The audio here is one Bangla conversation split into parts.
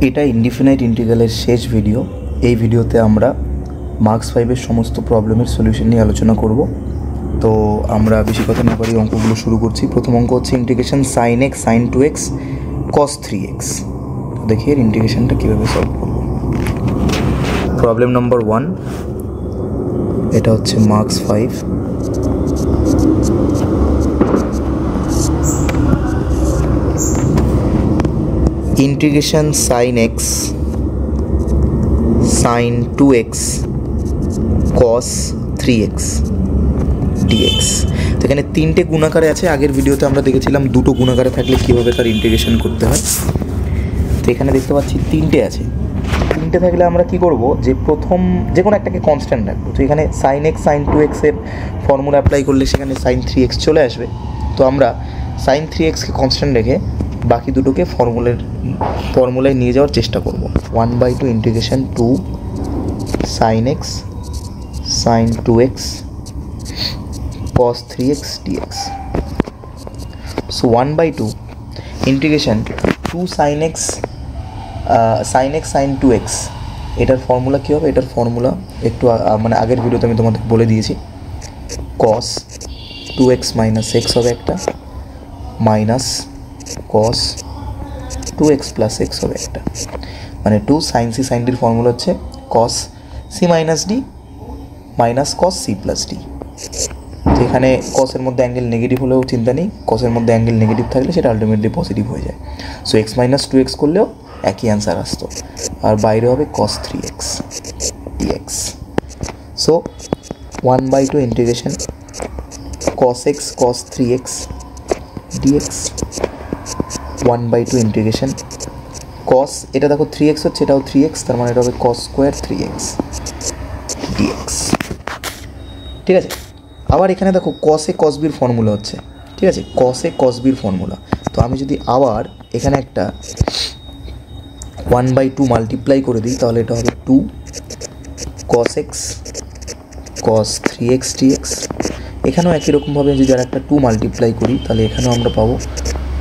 এটা ইনডিফিনাইট ইন্টিগ্রালের শেষ ভিডিও। এই ভিডিওতে আমরা মার্কস 5-এর সমস্ত প্রবলেমের সলিউশন নিয়ে আলোচনা করব। তো আমরা বেশি কথা না বাড়িয়ে অঙ্কগুলো শুরু করছি। প্রথম অঙ্ক হচ্ছে integration sin x sin 2x cos 3x। দেখি এর ইন্টিগ্রেশনটা কীভাবে সলভ করব। প্রবলেম নম্বর 1, এটা হচ্ছে marks 5। Integration sin x sin 2x cos 3x dx। তো এখানে তিনটে গুণাকারে আছে। আগের ভিডিওতে আমরা দেখেছিলাম দুটো গুণাকারে থাকলে কীভাবে তার ইন্টিগ্রেশন করতে হয়। তো এখানে দেখতে পাচ্ছি তিনটে আছে। তিনটে থাকলে আমরা কি করব, যে প্রথম যে কোনো একটাকে কনস্ট্যান্ট রাখবো। তো এখানে sin x sin 2x এর ফর্মুলা অ্যাপ্লাই করলে সেখানে sin 3x চলে আসবে। তো আমরা sin 3xকে কনস্ট্যান্ট রেখে বাকি দুটোকে ফর্মুলায় নিয়ে যাওয়ার চেষ্টা করব। 1/2 integration 2 sin x sin 2x cos 3x dx। So 1/2 integration 2 sin x sin 2x, এটার ফর্মুলা কী হবে? এটার ফর্মুলা একটু মানে আগের ভিডিওতে আমি তোমাদের বলে দিয়েছি। cos 2x - x হবে একটা, মাইনাস cos 2x + x হবে একটা, মানে 2 sin c sin d এর ফর্মুলা হচ্ছে cos c - d minus cos c + d। তো এখানে cos এর মধ্যে অ্যাঙ্গেল নেগেটিভ হলেও চিন্তা নেই, cos এর মধ্যে অ্যাঙ্গেল নেগেটিভ থাকলে সেটা আলটিমেটলি পজিটিভ হয়ে যায়। সো x - 2x করলেও একই অ্যান্সার আসতো, আর বাইরে হবে cos 3x dx। So 1/2 integration cos x cos 3x dx, 1/2 integration cos, এটা দেখো 3x হচ্ছে, এটাও 3x, তার মানে এটা হবে cos স্কোয়ার 3x dx। ঠিক আছে, আবার এখানে দেখো cos a cos b এর ফর্মুলা হচ্ছে। ঠিক আছে, cos a cos b এর ফর্মুলা। তো আমি যদি আবার এখানে একটা 1/2 মাল্টিপ্লাই করে দিই, তাহলে এটা হবে 2 cos x cos 3x dx। এখানেও একই রকমভাবে যদি আর একটা 2 মাল্টিপ্লাই করি, তাহলে এখানেও আমরা পাবো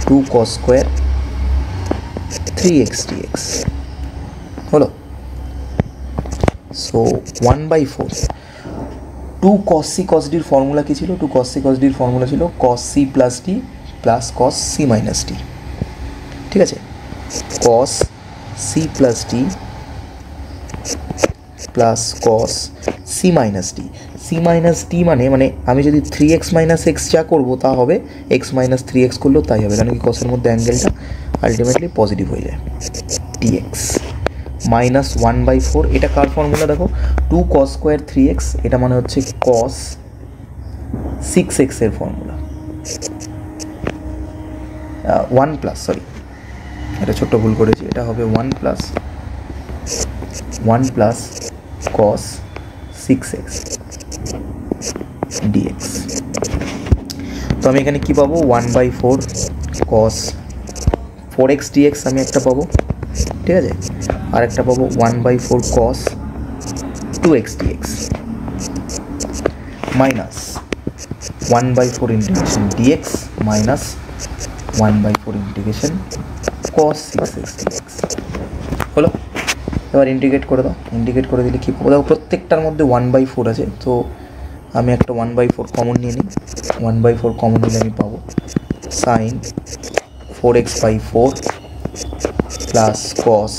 2 cos স্কোয়ার 3x dx। হলো। So 1/4 2 cos c cos d এর ফর্মুলা কী ছিল? 2 cos c cos d এর ফর্মুলা ছিল cos c + d plus cos c - d। ঠিক আছে, cos c + d plus cos c - d। c - d মানে আমি যদি 3x - x যা করবো তা হবে, x - 3x করলেও তাই হবে, কারণ কি cos এর মধ্যে অ্যাঙ্গেলটা আলটিমেটলি পজিটিভ হয়ে যায় dx। মাইনাস 1/4, এটা কার ফর্মুলা দেখো? 2 cos স্কোয়ার 3x, এটা মানে হচ্ছে cos 6x এর ফর্মুলা। 1 প্লাস, সরি এটা ছোট্ট ভুল করেছি, এটা হবে 1 প্লাস cos 6x dx। তো আমি এখানে কি পাবো? 1/4 cos 4x dx আমি একটা পাবো। ঠিক আছে, আর একটা পাবো 1/4 cos 2x dx minus 1/4 integration dx minus 1/4 integration cos 6x dx। হলো। এবার ইন্টিগ্রেট করে দাও। ইন্টিগ্রেট করে দিলে কী পাবো? দেখো প্রত্যেকটার মধ্যে 1/4 আছে, তো আমি একটা 1/4 কমন নিয়ে নিই। 1/4 কমন নিলে আমি পাবো sin 4x/4 plus cos,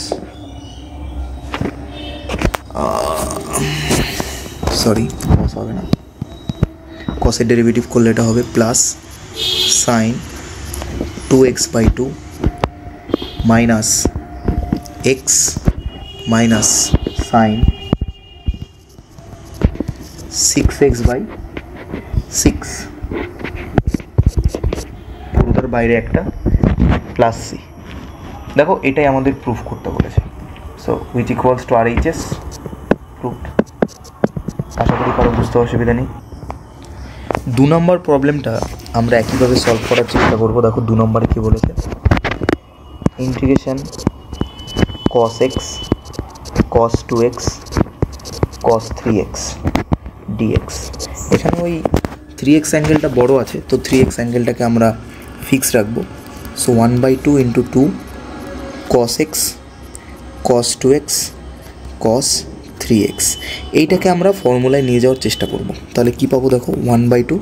sorry cos হবে না, cosের ডেরিভেটিভ করলে এটা হবে plus sin 2x/2 minus x minus sin 6x/6, পুরোটার বাইরে একটা প্লাস c। দেখো এটাই আমাদের প্রুফ করতে বলেছে। So which equals to RHS proved. আশা করি কারো বুঝতে অসুবিধা নেই। 2 নম্বর প্রবলেমটা আমরা একইভাবে সলভ করার চেষ্টা করবো। দেখো 2 নম্বরে কী বলেছে? Integration cos x cos 2x cos 3x dx। এখানে ওই 3x অ্যাঙ্গেলটা বড় আছে, তো 3x অ্যাঙ্গেলটাকে আমরা ফিক্স রাখবো। So 1/2 × 2 cos x cos 2x cos 3x। এইটাকে আমরা ফর্মুলায় নিয়ে যাওয়ার চেষ্টা করব। তাহলে কি পাবো দেখো, 1/2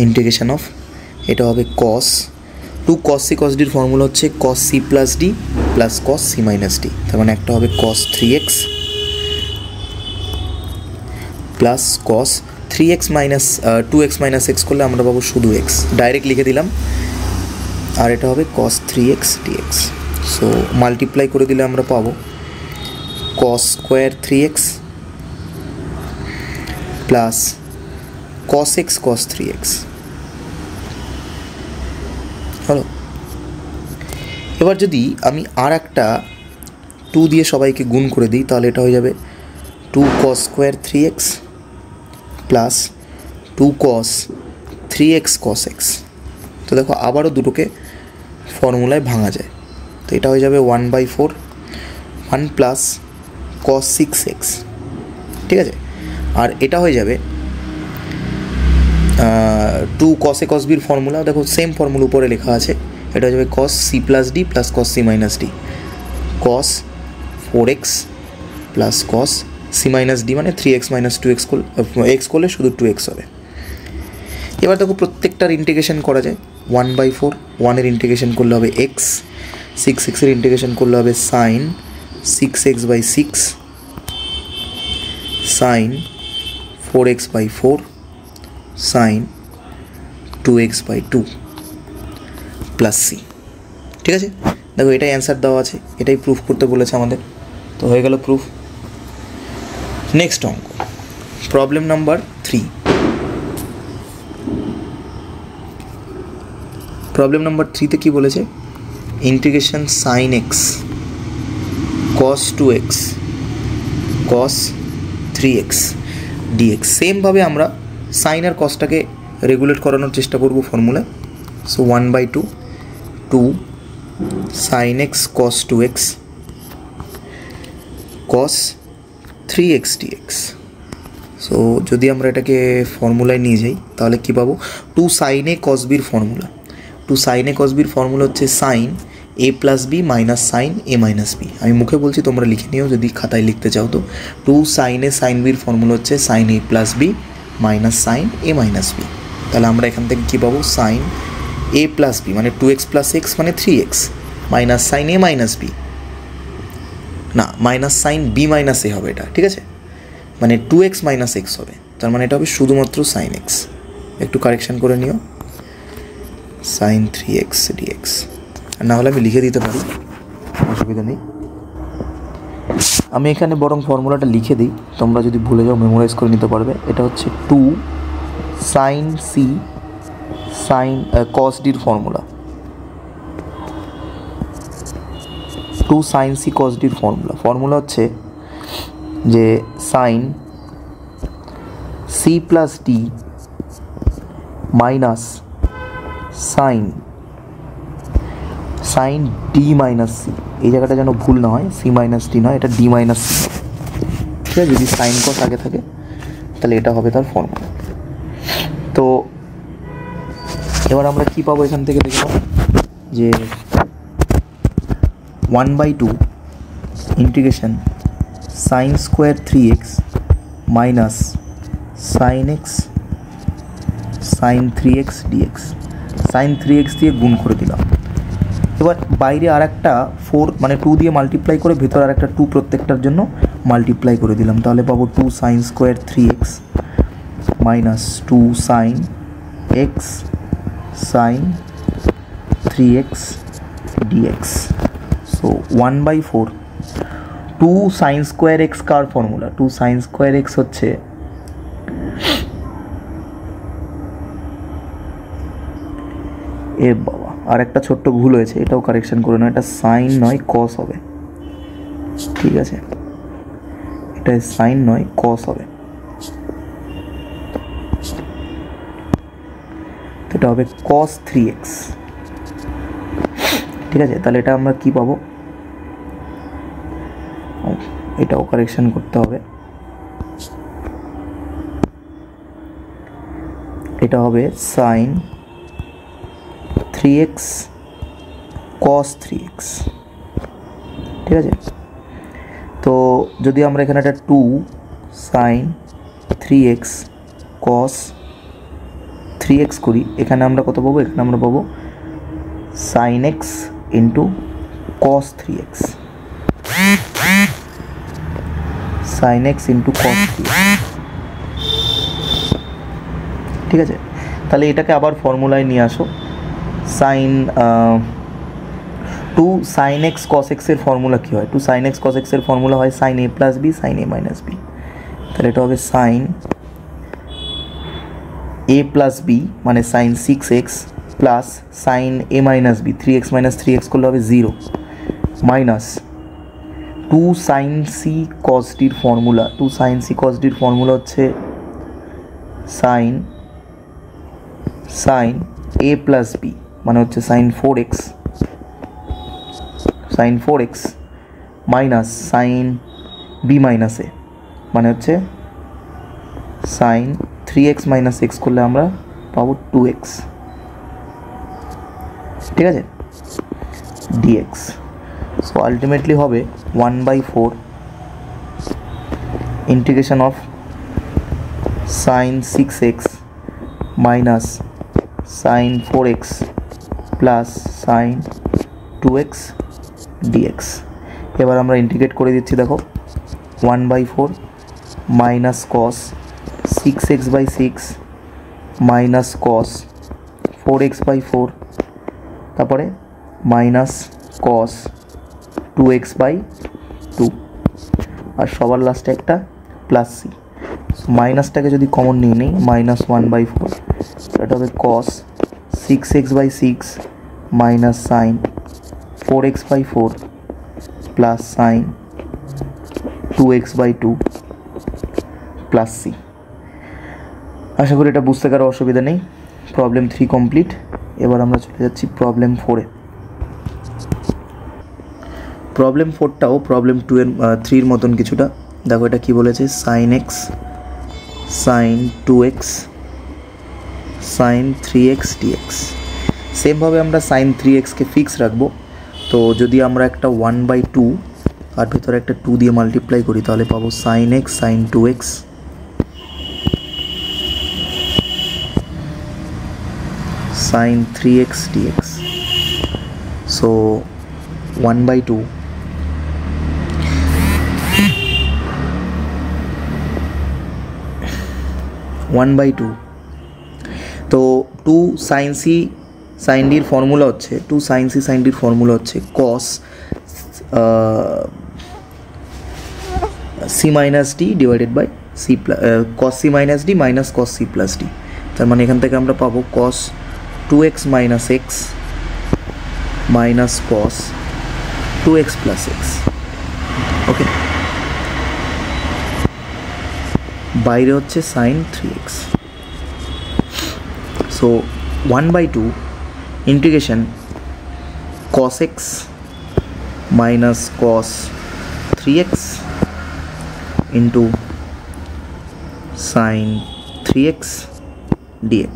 ইন্টিগ্রেশন অফ, এটা হবে cos 2 cos c cos d এর ফর্মুলা হচ্ছে cos c plus d plus cos c মাইনাস d। তার মানে একটা হবে cos 3x plus cos 3x minus 2x minus x করলে আমরা পাবো শুধু x, ডাইরেক্ট লিখে দিলাম। আর এটা হবে cos 3x dx। So multiply করে দিলে আমরা পাবো cos square 3x plus cos x cos 3x। হলো। এবার যদি আমি আর একটা 2 দিয়ে সবাইকে গুণ করে দিই তাহলে এটা হয়ে যাবে 2 cos square 3x plus 2 cos 3x cos x। তো দেখো আবারও দুটোকে ফর্মুলায় ভাঙা যায়, তো এটা হয়ে যাবে 1/4 1 প্লাস cos 6x, ঠিক আছে। আর এটা হয়ে যাবে 2 cos a cos b এর ফর্মুলা, দেখো সেম ফর্মুলা উপরে লেখা আছে, এটা হয়ে যাবে cos c plus d plus cos c মাইনাস d, cos 4x plus cos c মাইনাস d মানে 3x মাইনাস 2x x করলে শুধু 2x হবে। এবার দেখো প্রত্যেকটার ইন্টিগ্রেশন করা যায়। 1/4 1 এর ইন্টিগ্রেশন করলে হবে x, 6x এর ইন্টিগ্রেশন করলে হবে sin 6x/6 sin 4x/4 sin 2x/2 plus c, ঠিক আছে। দেখো এটাই অ্যান্সার দেওয়া আছে, এটাই প্রুফ করতে বলেছে আমাদের, তো হয়ে গেল প্রুফ। নেক্সট অঙ্ক, প্রবলেম নাম্বার 3। প্রবলেম নাম্বার 3তে কি বলেছে, integration sin x cos 2x cos 3x dx। সেমভাবে আমরা সাইন আর কসটাকে রেগুলেট করানোর চেষ্টা করব ফর্মুলায়। So 1/2 2 sin x cos 2x cos 3x dx। So যদি আমরা এটাকে ফর্মুলায় নিয়ে যাই তাহলে কী পাবো, 2 sin a cos b এর formula, 2 sin a cos b এর ফর্মুলা হচ্ছে sin a plus B minus sine A minus B. আমি মুখে বলছি, তোমরা লিখে নিও যদি খাতায় লিখতে চাও। তো 2 sin a sin b এর ফর্মুলা হচ্ছে sin a plus B minus sine A minus B. তাহলে আমরা এখান থেকে কী পাবো, সাইন এ প্লাস বি মানে 2x প্লাস এক্স মানে 3x minus sine A minus B, না মাইনাস সাইন বি মাইনাস এ হবে এটা, ঠিক আছে, মানে 2x মাইনাস এক্স হবে। তার মানে এটা হবে শুধুমাত্র সাইন এক্স। একটু কারেকশান করে নিও, সাইন 3x dx। আর না হলে আমি লিখে দিতে পারি, অসুবিধা নেই। আমি এখানে বরং ফর্মুলাটা লিখে দিই, তোমরা যদি ভুলে যাও মেমোরাইজ করে নিতে পারবে। এটা হচ্ছে 2 sin c sin cos d এর formula, 2 sin c cos d এর ফর্মুলা হচ্ছে যে sin c plus d minus sine d minus c। এই জায়গাটা যেন ভুল না হয়, c মাইনাস d নয়, এটা d মাইনাস c হবে, ঠিক আছে। যদি সাইন কস আগে থাকে তাহলে এটা হবে তার ফর্মুলা। তো এবার আমরা কি পাবো এখান থেকে, দেখব যে 1/2 integration sine square 3x minus sine x sine 3x dx। Sine 3x দিয়ে গুণ করে দিলাম। এবার বাইরে আর একটা 4 মানে 2 দিয়ে মাল্টিপ্লাই করে ভেতরে আর একটা 2 প্রত্যেকটার জন্য মাল্টিপ্লাই করে দিলাম। তাহলে পাবো 2 sine square 3x minus 2 sine x sine 3x dx। So 1/4 2 sine square x কার ফর্মুলা, 2 সাইন স্কোয়ার x হচ্ছে এ বাবা আর একটা ছোট্ট ভুল হয়েছে, এটাও কারেকশন করে নাও। এটা সাইন নয় কস হবে, ঠিক আছে, এটা সাইন নয় কস হবে। এটা হবে cos 3x, ঠিক আছে। তাহলে এটা আমরা কি পাবো, এটাও কারেকশন করতে হবে। এটা হবে সাইন 3x cos 3x, ঠিক আছে। তো যদি আমরা এখানে একটা 2 sin 3x cos 3x করি, এখানে আমরা কত পাবো? এখানে আমরা পাবো sin x into cos 3x, sin x into cos 3x। ঠিক আছে, তাহলে এটাকে আবার ফর্মুলায় নিয়ে আসো। Sine 2 sin x cos x এর ফর্মুলা কী হয়? 2 sin x cos x এর ফর্মুলা হয় sin a plus B sin a minus B. তাহলে এটা হবে sin a প্লাস বি মানে sin 6x plus sin a minus B 3x minus 3x করলে হবে 0 minus 2 sin c cos d এর formula, 2 sin c cos d এর ফর্মুলা হচ্ছে sin a প্লাস বি মানে হচ্ছে sin 4x minus sin b minus a মানে হচ্ছে sin 3x মাইনাস x করলে আমরা পাবো 2x। ঠিক আছে, dx। সো আলটিমেটলি হবে 1/4 integration of sin 6x minus sin 4x plus sin 2x dx। এবার আমরা ইন্টিগ্রেট করে দিচ্ছি, দেখো 1/4 minus cos 6x/6 minus cos 4x/4, তারপরে মাইনাস cos 2x/2 আর সবার লাস্টে একটা প্লাস সি। মাইনাসটাকে যদি কমন নিয়ে নিই মাইনাস 1/4, এটা হবে cos 6x/6 minus sin 4x/4 plus sin 2x/2 plus C. আশা করি এটা বুঝতে কারো অসুবিধা নেই। Problem 3 complete. এবার আমরা চলে যাচ্ছি প্রবলেম 4-এ। প্রবলেম 4টাও প্রবলেম 3-এর মতন কিছুটা। দেখো এটা কি বলেছে, sin x sin 2x sin 3x dx। সেমভাবে আমরা sin 3xকে ফিক্স রাখবো। তো যদি আমরা একটা 1/2 আর ভেতরে একটা 2 দিয়ে মাল্টিপ্লাই করি তাহলে পাবো sin x sin 2x sin 3x dx। So 1/2 তো 2 sin c sin d এর ফর্মুলা হচ্ছে 2 sin c sin d এর ফর্মুলা হচ্ছে cos c minus d divided by c cos c minus d minus cos c plus d। তার মানে এখান থেকে আমরা পাবো cos 2x minus x minus cos 2x plus x। ওকে, বাইরে হচ্ছে sin 3x। So 1/2 integration cos x minus cos 3x into sin 3x dx।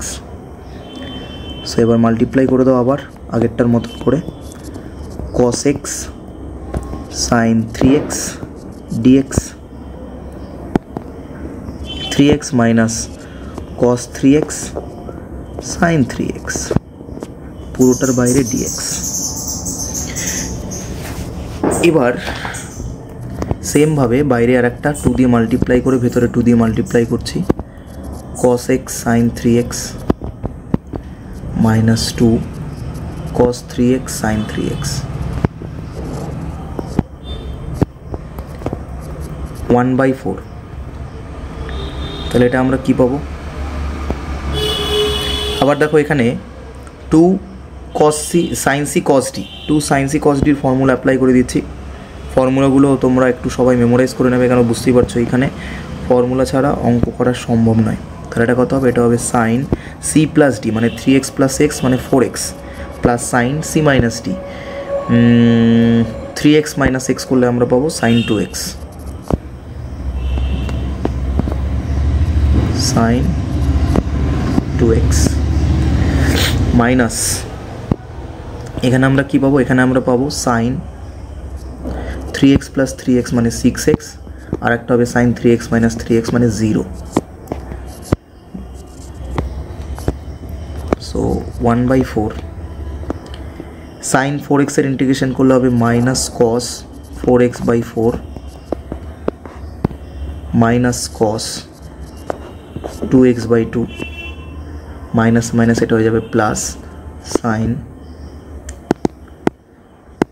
So এবার মাল্টিপ্লাই করে দাও আবার আগেরটার মতো করে, cos x sin 3x dx 3x minus cos 3x sin 3x পুরোটার বাইরে dx। এবার সেমভাবে বাইরে আর একটা 2 দিয়ে মাল্টিপ্লাই করে ভেতরে 2 দিয়ে মাল্টিপ্লাই করছি, cos x sin 3x minus 2 cos 3x sin 3x 1/4। তাহলে এটা আমরা কি পাবো? আবার দেখো এখানে 2 cos c sin c cos d 2 sin c cos d এর ফর্মুলা অ্যাপ্লাই করে দিচ্ছি। ফর্মুলাগুলো তোমরা একটু সবাই মেমোরাইজ করে নেবে, কেন বুঝতেই পারছো এখানে ফর্মুলা ছাড়া অঙ্ক করা সম্ভব নয়। তাহলে এটা কত হবে? এটা হবে sin c প্লাস d মানে 3x প্লাস x মানে 4x প্লাস sin c মাইনাস d 3x মাইনাস x করলে আমরা পাবো sin 2x sin 2x minus এখানে আমরা কি পাবো? এখানে আমরা পাবো sin 3x প্লাস 3x মানে 6x, আর একটা হবে সাইন 3x মাইনাস 3x মানে 0। সো 1/4 সাইন 4x এর ইন্টিগ্রেশন করলে হবে minus cos 4x/4 minus cos 2x/2 minus minus এটা হয়ে যাবে plus sine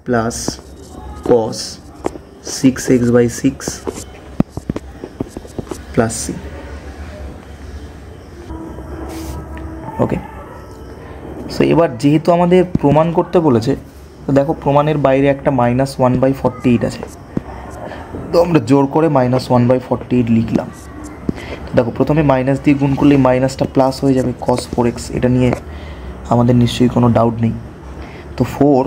plus cos 6x/6 plus C. Okay, so এবার যেহেতু আমাদের প্রমাণ করতে বলেছে, তো দেখো প্রমাণের বাইরে একটা -1/48 আছে, তো আমরা জোর করে -1/48 লিখলাম। দেখো প্রথমে মাইনাস দিয়ে গুণ করলে মাইনাসটা প্লাস হয়ে যাবে cos 4x, এটা নিয়ে আমাদের নিশ্চয়ই কোনো ডাউট নেই। তো 4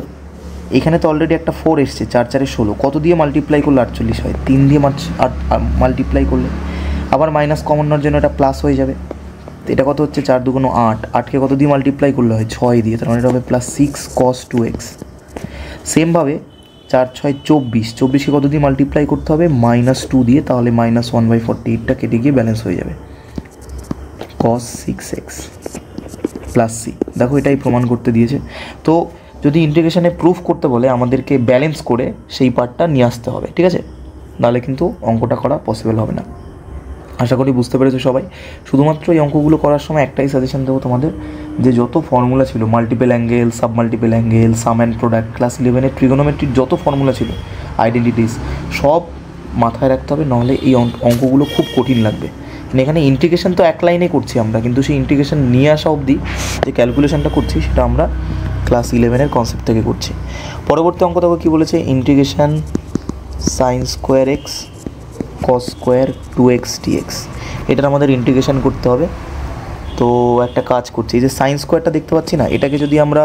এখানে তো অলরেডি একটা 4 এসছে, 4 4 16, কত দিয়ে মাল্টিপ্লাই করলে 48 হয়? 3 দিয়ে মাল্টিপ্লাই করলে। আবার মাইনাস কমন নেওয়ার জন্য এটা প্লাস হয়ে যাবে, তো এটা কত হচ্ছে 4 2 8, 8কে কত দিয়ে মাল্টিপ্লাই করলে হয়? 6 দিয়ে, তার মানে এটা হবে প্লাস 6 cos 2x। সেমভাবে 4 6 24, 24কে কত দিয়ে মাল্টিপ্লাই করতে হবে? -2 দিয়ে, তাহলে -1/48টা কেটে গিয়ে ব্যালেন্স হয়ে যাবে cos 6x প্লাস সি। দেখো এটাই প্রমাণ করতে দিয়েছে। তো যদি ইন্টিগ্রেশনে প্রুফ করতে বলে আমাদেরকে ব্যালেন্স করে সেই পার্টটা নিয়ে আসতে হবে, ঠিক আছে? নাহলে কিন্তু অঙ্কটা করা পসিবল হবে না। আশা করি বুঝতে পেরেছো সবাই। শুধুমাত্র এই অঙ্কগুলো করার সময় একটাই সাজেশন দেবো তোমাদের, যে যত ফর্মুলা ছিল multiple angle, sub multiple angle, sum and product, class 11-এর ট্রিগোনোমেট্রির যত ফর্মুলা ছিল, আইডেন্টিটিস, সব মাথায় রাখতে হবে, নাহলে এই অঙ্কগুলো খুব কঠিন লাগবে। এখানে ইন্টিগ্রেশন তো এক লাইনে করছি আমরা, কিন্তু সেই ইন্টিগ্রেশন নিয়ে আসা অবধি যে ক্যালকুলেশনটা করছি সেটা আমরা ক্লাস 11-এর কনসেপ্ট থেকে করছি। পরবর্তী অঙ্ক দেখো কী বলেছে, integration sine square X cos square 2x dx, এটার আমাদের ইন্টিগ্রেশন করতে হবে। তো একটা কাজ করছি, এই যে সাইন স্কোয়ারটা দেখতে পাচ্ছি না, এটাকে যদি আমরা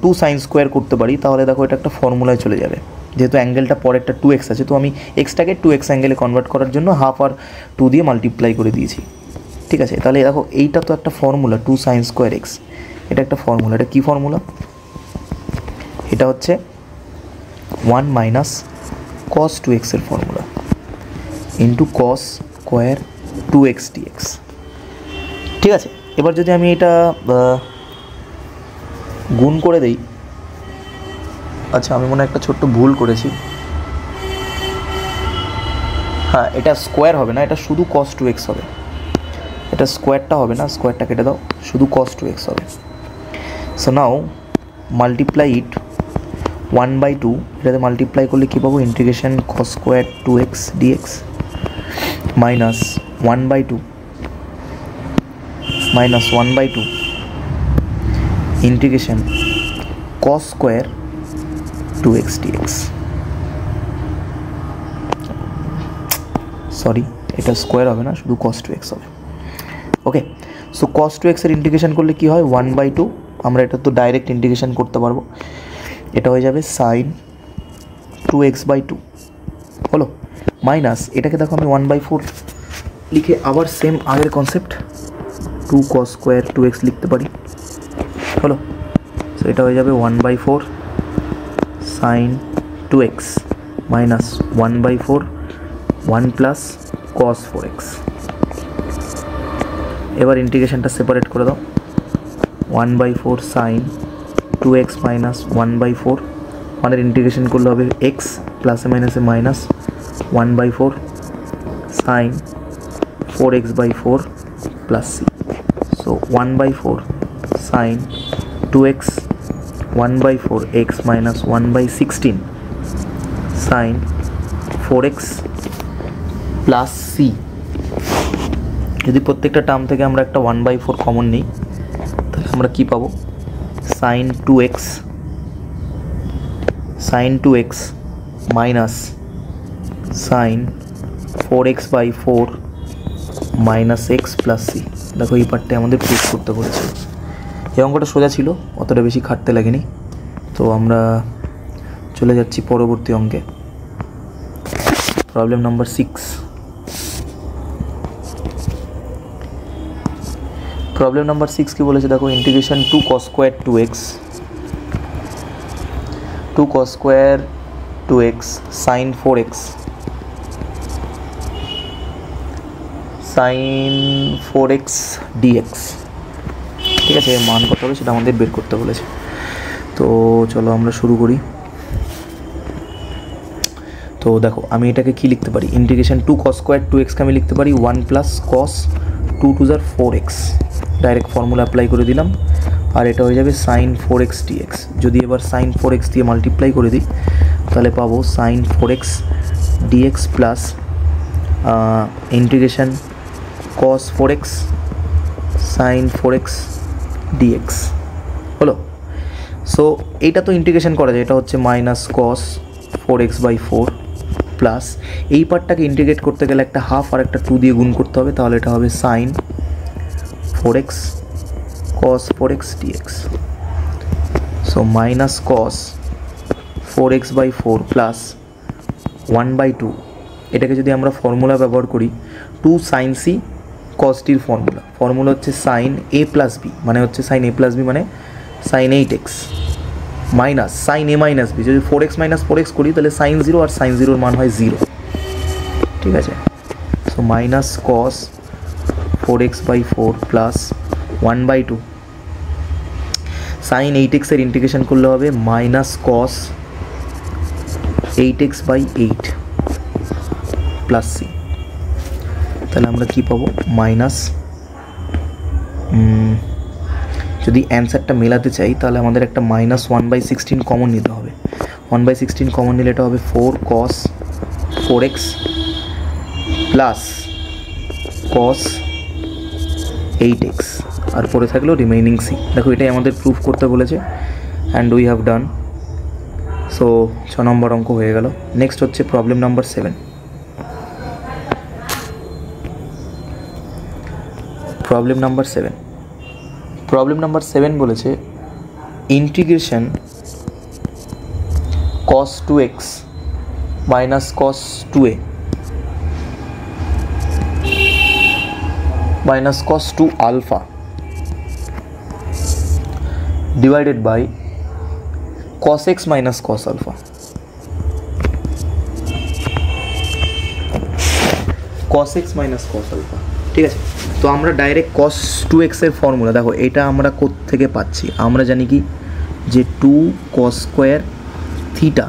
2 সাইন স্কোয়ার করতে পারি, তাহলে দেখো এটা একটা ফর্মুলায় চলে যাবে। যেহেতু অ্যাঙ্গেলটা পরে একটা 2x আছে, তো আমি এক্সটাকে 2x অ্যাঙ্গেলে কনভার্ট করার জন্য হাফ আর 2 দিয়ে মাল্টিপ্লাই করে দিয়েছি, ঠিক আছে? তাহলে দেখো এইটা তো একটা ফর্মুলা, 2 সাইন স্কোয়ার এক্স, এটা একটা ফর্মুলা। এটা কী ফর্মুলা? এটা হচ্ছে 1 মাইনাস cos 2x এর formula into cos square 2x dx, ঠিক আছে? এবার যদি আমি এটা গুণ করে দেই, আচ্ছা আমি মনে হয় একটা ছোট্ট ভুল করেছি, হ্যাঁ এটা স্কোয়ার হবে না, এটা শুধু cos 2x হবে, এটা স্কোয়ারটা হবে না, স্কোয়ারটা কেটে দাও, শুধু cos 2x হবে। সো নাও মাল্টিপ্লাই ইট 1/2, এটাতে মাল্টিপ্লাই করলে কী পাবো? Integration cos square 2x dx minus 1/2 integration cos square 2x dx। Sorry, এটা স্কোয়ার হবে না, শুধু cos 2x হবে। ওকে, সো cos 2x এর ইন্টিগ্রেশন করলে কি হয়? 1/2, আমরা এটা তো ডাইরেক্ট ইন্টিগ্রেশন করতে পারবো, এটা হয়ে যাবে সাইন 2x/2 হলো, মাইনাস এটাকে দেখো আমি 1/4 লিখে আবার সেম আগের কনসেপ্ট 2 cos স্কোয়ার 2x লিখতে পারি, হলো। সো এটা হয়ে যাবে 1/4 sine 2x minus 1/4 1 plus cos 4x। এবার ইন্টিগ্রেশনটা সেপারেট করে দাও, 1/4 সাইন 2x মাইনাস 1/4, আমাদের ইন্টিগ্রেশন করলে হবে x প্লাসে মাইনাসে minus 1/4 sine 4x/4 plus C. So 1/4 sine 2x 1/4 x minus 1/16 sine 4x plus C. যদি প্রত্যেকটা টার্ম থেকে আমরা একটা 1/4 কমন নিই, তাহলে আমরা কী পাবো? Sine 2x minus sine 4x/4 minus X plus C. দেখো এই পার্টটা আমাদের প্রুফ করতে বলেছে। এই অঙ্কটা সোজা ছিল, অতটা বেশি খাটতে লাগেনি। তো আমরা চলে যাচ্ছি পরবর্তী অঙ্কে, প্রবলেম নাম্বার 6। প্রবলেম নাম্বার 6 কি বলেছে দেখো, integration 2 cos square 2x 2 cos square 2x sin 4x dx, ঠিক আছে, এর মান কত হবে সেটা আমাদের বের করতে বলেছে। তো চলো আমরা শুরু করি। তো দেখো আমি এটাকে কি লিখতে পারি, ইন্টিগ্রেশন 2 cos স্কোয়ার 2xকে আমি লিখতে পারি 1 plus cos 2 to the 4x, direct formula apply করে দিলাম, আর এটা হয়ে যাবে sin 4x dx। যদি এবার sin 4x দিয়ে মাল্টিপ্লাই করে দিই তাহলে পাবো sin 4x dx plus integration cos 4x sin 4x dx হলো। সো এইটা তো ইন্টিগ্রেশন করা যায়, এটা হচ্ছে মাইনাস cos 4x/4 প্লাস এই পার্টটাকে ইন্টিগ্রেট করতে গেলে একটা হাফ আর একটা 2 দিয়ে গুণ করতে হবে, তাহলে এটা হবে sin 4x cos 4x dx। So minus cos 4x/4 plus 1/2, এটাকে যদি আমরা ফর্মুলা ব্যবহার করি 2 sin c cos t এর ফর্মুলা হচ্ছে sin a প্লাস b, মানে হচ্ছে sin a প্লাস b মানে sin 8x minus sin a minus b। যদি 4x মাইনাস 4x করি তাহলে sin 0, আর sin 0 এর মান হয় 0, ঠিক আছে। So minus cos 4x/4 plus 1/2 sin 8x এর ইন্টিগ্রেশন করলে হবে minus cos 8x/8 plus c। তাহলে আমরা কি পাবো, মাইনাস, যদি অ্যান্সারটা মেলাতে চাই তাহলে আমাদের একটা মাইনাস 1/16 কমন নিতে হবে। 1/16 কমন নিলে এটা হবে 4 cos 4x plus cos 8x, আর পরে থাকলেও রিমেইনিং c। দেখো এটাই আমাদের প্রুফ করতে বলেছে, and we have done. So 6 নম্বর অঙ্ক হয়ে গেল। নেক্সট হচ্ছে প্রবলেম নাম্বার 7। প্রবলেম নাম্বার 7 বলেছে integration cos 2x minus cos 2a minus cos 2 alpha divided by cos x minus cos alpha. cos x minus cos alpha, ঠিক আছে। তো আমরা ডাইরেক্ট cos 2x এর ফর্মুলা, দেখো এটা আমরা কোত্থেকে পাচ্ছি, আমরা জানি কি যে 2 cos square theta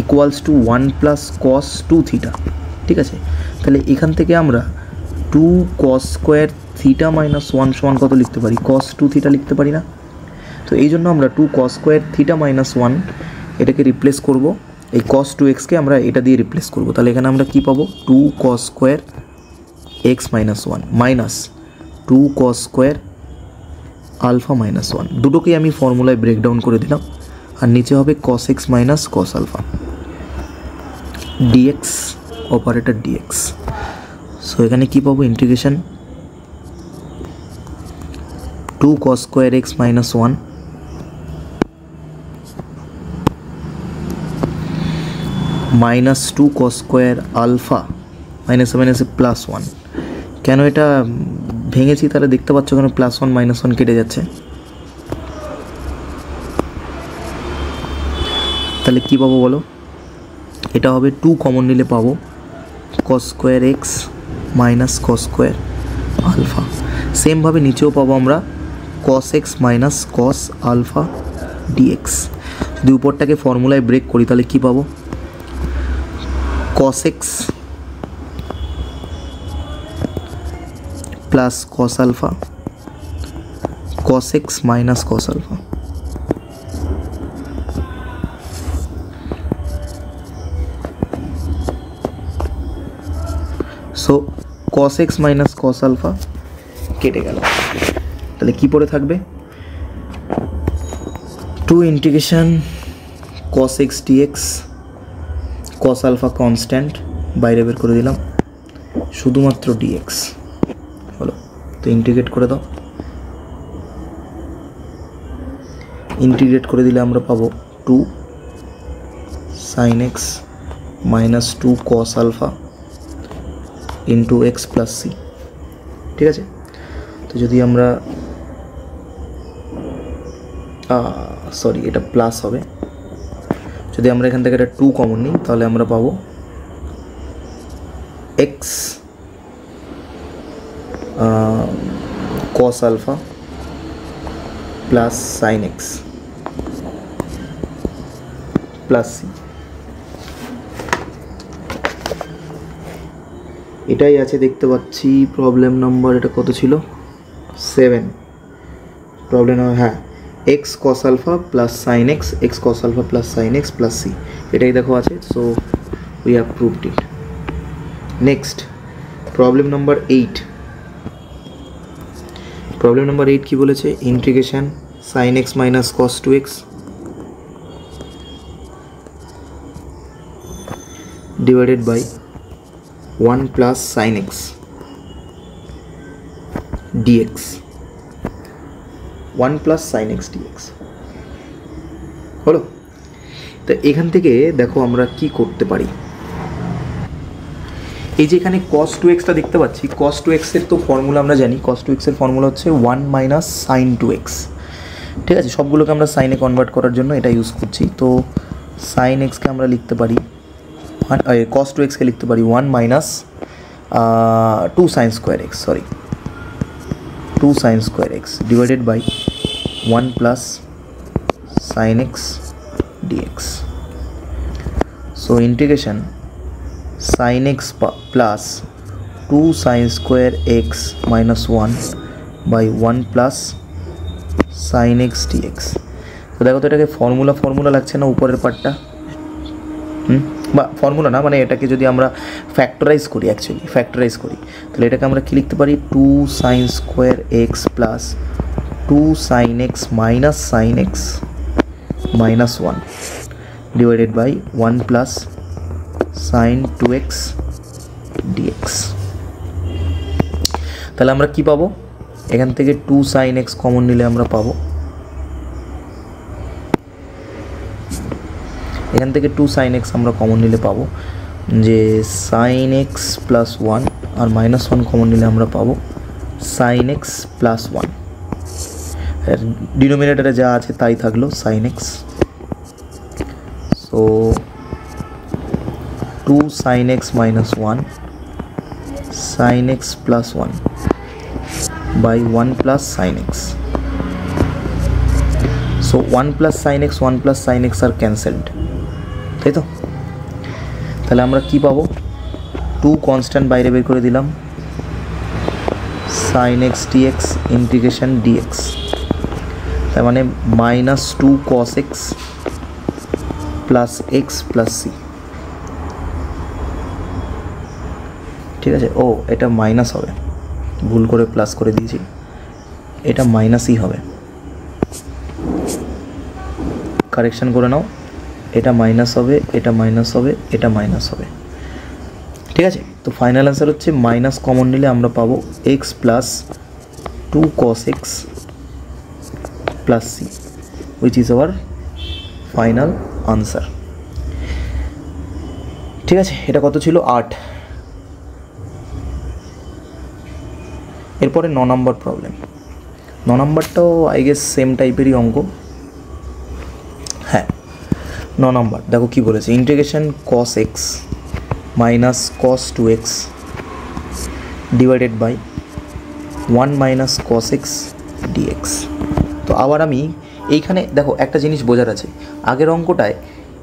equals to 1 plus cos 2 theta, ঠিক আছে। তাহলে এখান থেকে আমরা 2 cos স্কোয়ার থিটা মাইনাস 1 সমান কত লিখতে পারি, cos 2 থিটা লিখতে পারি না। তো এই জন্য আমরা 2 cos স্কোয়ার থিটা মাইনাস 1 এটাকে রিপ্লেস করব, এই cos 2xকে আমরা এটা দিয়ে রিপ্লেস করব। তাহলে এখানে আমরা কি পাবো, 2 cos square x minus 1 minus 2 cos square alpha minus 1, দুটোকেই আমি ফর্মুলায় ব্রেকডাউন করে দিলাম, আর নিচে হবে cos x minus cos alpha dx operator dx। So এখানে কি পাবো, integration 2 cos square x minus 1 minus 2 cos square alpha minus মাইনাসে প্লাস 1। কেন এটা ভেঙেছি তাহলে দেখতে পাচ্ছ কেন প্লাস 1 মাইনাস 1 কেটে যাচ্ছে। তাহলে কি পাবো বলো, এটা হবে 2 কমন নিলে পাবো cos square x minus cos square alpha. সেমভাবে নিচেও পাবো আমরা cos x minus cos alpha dx। যদি উপরটাকে ফর্মুলায় ব্রেক করি তাহলে কি পাবো, cos x plus cos alpha cos x minus cos alpha. So cos x minus cos alpha কেটে গেল, তাহলে কি পড়ে থাকবে, 2 integration cos x dx, cos alpha constant বাইরে বের করে দিলাম, শুধুমাত্র dx হলো। তো ইন্টিগ্রেট করে দাও, ইন্টিগ্রেট করে দিলে আমরা পাবো 2 sin x minus 2 cos alpha into X plus C, ঠিক আছে। তো যদি আমরা সরি এটা প্লাস হবে, যদি আমরা এখান থেকে একটা 2 কমন নিই তাহলে আমরা পাবো x cos alpha plus sin x plus c। এটাই আছে দেখতে পাচ্ছি প্রবলেম নাম্বার, এটা কত ছিল 7। প্রবলেম হ্যাঁ, x cos alpha plus sin x, x cos alpha plus sin x plus c, এটাই দেখো আছে। So we have proved it. Next problem number 8। Problem number 8 কি বলেছে, integration sin x minus cos 2x divided by 1 plus sin x dx, 1 plus sin x dx হলো। তো এখান থেকে দেখো আমরা কি করতে পারি। এই যে এখানে cos 2x দেখতে পাচ্ছি, cos 2x এর তো ফর্মুলা আমরা জানি, cos 2x এর ফর্মুলা হচ্ছে 1 মাইনাস sin 2x। ঠিক আছে, সবগুলোকে আমরা সাইনে কনভার্ট করার জন্য এটা ইউজ করছি। তো sin x কে আমরা লিখতে পারি cos 2x কে লিখতে পারি 1 minus 2 sin square x, sorry 2 sin square x divided by 1 plus sin x dx। So integration sin x plus 2 sin square x minus 1 by 1 plus sin x dx। তো দেখো তো এটাকে ফর্মুলা লাগছে না উপরের পার্টটা, বা ফর্মুলা না, মানে এটাকে যদি আমরা ফ্যাক্টরাইজ করি, অ্যাকচুয়ালি ফ্যাক্টরাইজ করি, তাহলে এটাকে আমরা কি লিখতে পারি 2 sin square x plus 2 sin x minus sin x minus 1 divided by 1 plus sin 2x dx। তাহলে আমরা কি পাবো, এখান থেকে 2 sin x কমন নিলে আমরা পাবো, এখান থেকে 2 sin x আমরা কমন নিলে পাবো যে sin x প্লাস 1, আর মাইনাস 1 কমন নিলে আমরা পাবো sin x প্লাস 1। ডিনোমিনেটরে যা আছে তাই থাকলো sin x। So 2 sin x minus 1 sin x plus 1 by 1 plus sin x। So 1 plus sin x 1 plus sin x are cancelled, তাই তো। তাহলে আমরা কি পাবো, 2 কনস্ট্যান্ট বাইরে বের করে দিলাম, sin x dx integration dx, তার মানে minus 2 cos x plus x plus c। ঠিক আছে, ও এটা মাইনাস হবে, ভুল করে প্লাস করে দিয়েছি, এটা মাইনাসই হবে, কারেকশন করে নাও, এটা মাইনাস হবে, এটা মাইনাস হবে, এটা মাইনাস হবে। ঠিক আছে, তো ফাইনাল অ্যান্সার হচ্ছে মাইনাস কমন নিলে আমরা পাবো x plus 2 cos x plus c, which is our final answer. ঠিক আছে, এটা কত ছিল 8। এরপরে 9 নম্বর প্রবলেম। 9 নম্বরটাও আই গেস সেম টাইপেরই অঙ্ক। হ্যাঁ, 9 নম্বর দেখো কি বলেছে, integration cos x minus cos 2x divided by 1 minus cos x dx। তো আবার আমি এইখানে দেখো একটা জিনিস বোঝার আছে, আগের অঙ্কটায়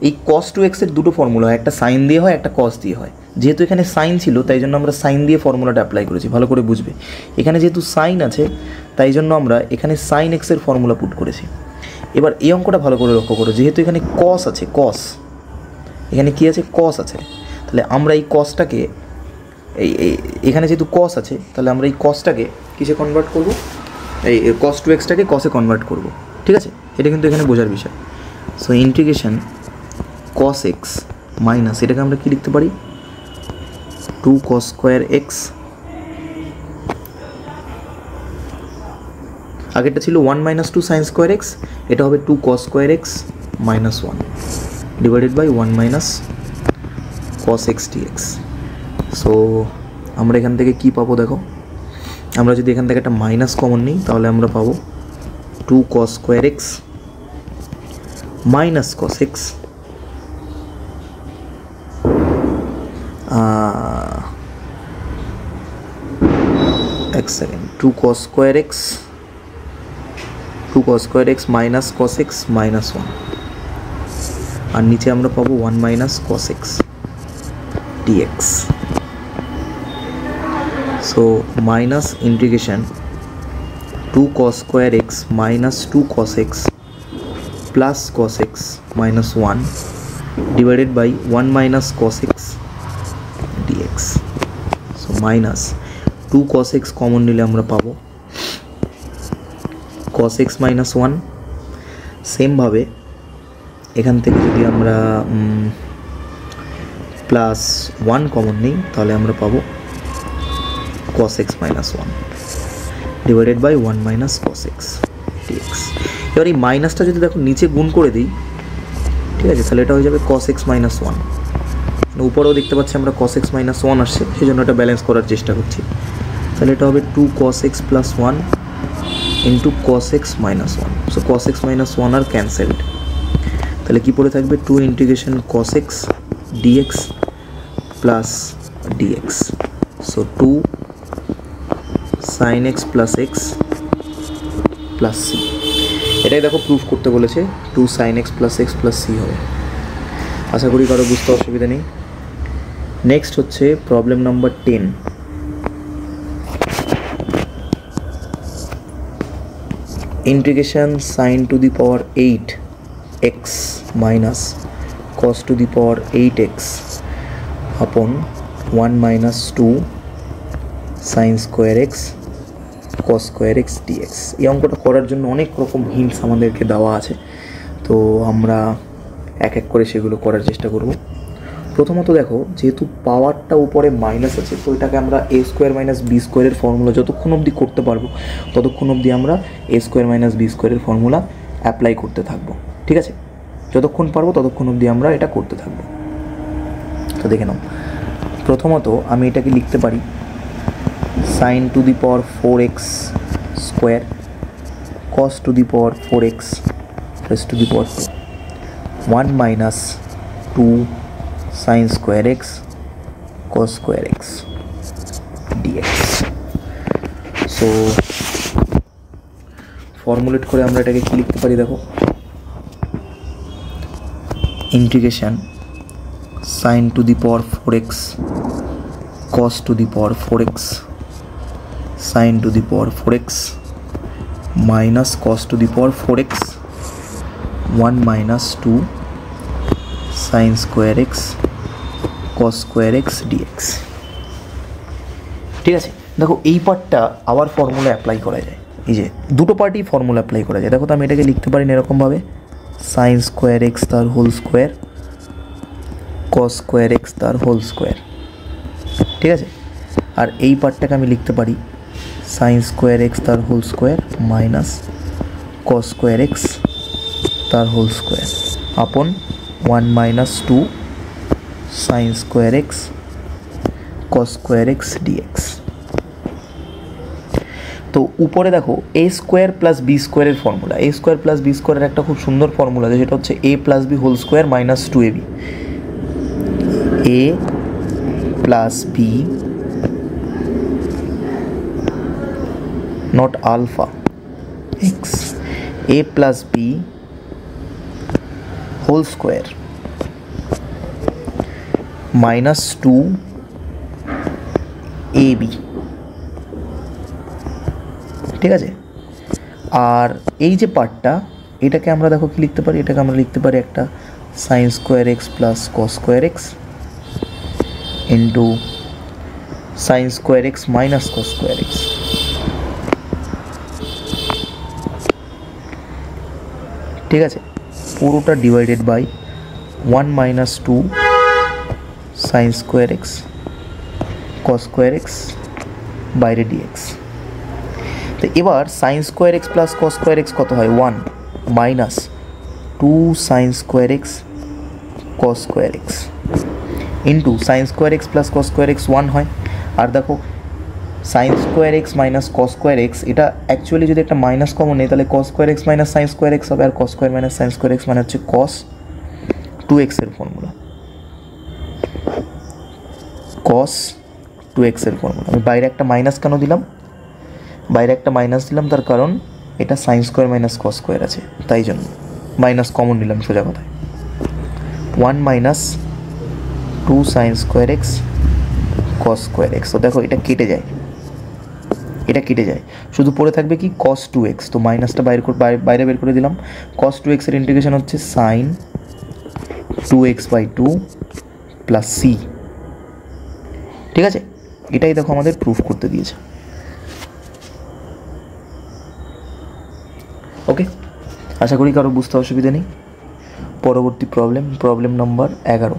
এই cos 2x এর দুটো ফর্মুলা হয়, একটা সাইন দিয়ে হয়, একটা cos দিয়ে হয়। যেহেতু এখানে সাইন ছিল তাই জন্য আমরা সাইন দিয়ে ফর্মুলাটা অ্যাপ্লাই করেছি, ভালো করে বুঝবে। এখানে যেহেতু সাইন আছে তাই জন্য আমরা এখানে সাইন x এর ফর্মুলা পুট করেছি। এবার এই অঙ্কটা ভালো করে লক্ষ্য করো, যেহেতু এখানে cos আছে, cos এখানে কি আছে, cos আছে, তাহলে আমরা এই cosটাকে এখানে যেহেতু cos আছে তাহলে আমরা এই cosটাকে কিসে কনভার্ট করব, এই cos 2xটাকে cos এ কনভার্ট করব। ঠিক আছে, এটা কিন্তু এখানে বোঝার বিষয়। So integration cos x minus, এটাকে আমরা কি লিখতে পারি 2 cos square x, আগেরটা ছিল 1 মাইনাস 2 sin square x, এটা হবে 2 cos square x minus 1 divided by 1 minus cos x dx। So আমরা এখান থেকে কি পাবো দেখো, আমরা যদি এখান থেকে একটা মাইনাস কমন নিই তাহলে আমরা পাবো 2 cos square x minus cos x এক second, 2 cos square x, 2 cos square x minus cos x minus 1, আর নিচে আমরা পাবো 1 minus cos x dx. So minus integration 2 cos square x minus 2 cos x plus cos x minus 1 divided by 1 minus cos x dx. So minus 2 cos x common নিলে আমরা পাবো cos x minus 1. সেম ভাবে এখান থেকে যদি আমরা প্লাস 1 কমন নিই তাহলে আমরা পাবো cos x minus 1 divided by 1 minus cos x dx. এবার এই মাইনাসটা যদি দেখো নিচে গুণ করে দিই, ঠিক আছে, তাহলে এটা হয়ে যাবে cos x minus 1. উপরেও দেখতে পাচ্ছি আমরা cos x minus 1 আসছে, সেই জন্য এটা ব্যালেন্স করার চেষ্টা করছি. তাহলে এটা হবে 2 cos x plus 1 into cos x minus 1. So cos x minus 1 are cancelled. তাহলে কি পড়ে থাকবে 2 integration cos x dx plus dx. So 2 sin x plus x plus c. এটাই দেখো প্রুফ করতে বলেছে, 2 sin x plus x plus c হবে. আশা করি কারো বুঝতে অসুবিধা নেই. নেক্সট হচ্ছে problem number 10. Integration sin to the power 8x minus cos to the power 8x upon 1 minus 2 sin square x cos square x dx. এই অঙ্কটা করার জন্য অনেক রকম হিন্টস আমাদেরকে দেওয়া আছে, তো আমরা এক এক করে সেগুলো করার চেষ্টা করব. প্রথমত দেখো, যেহেতু পাওয়ারটা উপরে মাইনাস আছে, তো এটাকে আমরা a স্কোয়ার মাইনাস বি স্কোয়ারের ফর্মুলা যতক্ষণ অবধি করতে পারবো ততক্ষণ অবধি আমরা a স্কোয়ার মাইনাস বি স্কোয়ারের ফর্মুলা অ্যাপ্লাই করতে থাকবো. ঠিক আছে, যতক্ষণ পারবো ততক্ষণ অবধি আমরা এটা করতে থাকবো. তো দেখে নাও, প্রথমত আমি এটাকে লিখতে পারি sin to the power 4x square cos to the power 4x raised to the power 2 1 minus 2 sin square x cos square x dx. So formulate করে আমরা এটাকে কি লিখতে পারি দেখো, integration sin to the power 4x cos to the power 4x sin to the power 4x minus cos to the power 4x 1 minus 2 sin square x cos square x dx. ঠিক আছে, দেখো এই পার্টটা আবার ফর্মুলা অ্যাপ্লাই করা যায়. এই যে দুটো পার্টই ফর্মুলা অ্যাপ্লাই করা যায়. দেখো তো আমি এটাকে লিখতে পারি এরকমভাবে sin square x তার whole square cos square x তার হোল স্কোয়ার. ঠিক আছে, আর এই পার্টটাকে আমি লিখতে পারি sin square x তার whole square minus cos square x তার whole square upon 1 minus 2 sin square x cos square x dx. তো উপরে দেখো a স্কোয়ার প্লাস বি স্কোয়ারের formula, a square plus B স্কোয়ারের একটা খুব সুন্দর ফর্মুলা আছে, যেটা হচ্ছে a plus B whole square minus 2ab. a plus B not alpha x, a plus b whole square minus 2 ab. ঠিক আছে, আর এই যে পার্টটা, এটাকে আমরা দেখো কি লিখতে পারি, এটাকে আমরা লিখতে পারি একটা sin square x plus cos square x into sin square x minus cos square x. ঠিক আছে, পুরোটা divided by 1 minus 2 sin square x cos square x বাইরে dx. তো এবার sin square x plus cos square x কত হয় 1 minus 2 sin square x cos square x into sin square x plus cos square x 1 হয়. আর দেখো sin square x minus cos square x, এটা অ্যাকচুয়ালি যদি একটা মাইনাস কমন নেই তাহলে cos square x minus sin square x হবে, আর cos square minus sin square x মানে হচ্ছে cos 2x এর ফর্মুলা. কস 2x এর ফর্মুলা। আমি বাইরে একটা মাইনাস কেন দিলাম, বাইরে একটা মাইনাস দিলাম তার কারণ এটা sine square minus cos square আছে, তাই জন্য মাইনাস কমন নিলাম সোজা কথায়। 1 minus 2 sine square X cos square x. তো দেখো এটা কেটে যায়, এটা কেটে যায়, শুধু পড়ে থাকবে কি কস 2x। তো মাইনাসটা বাইরে বের করে দিলাম। কস 2x এর ইন্টিগ্রেশন হচ্ছে সাইন 2x/2 প্লাস সি। ঠিক আছে, এটাই দেখো আমাদের প্রুফ করতে দিয়েছে। ওকে, আশা করি কারো বুঝতে অসুবিধা নেই। পরবর্তী প্রবলেম নম্বর 11।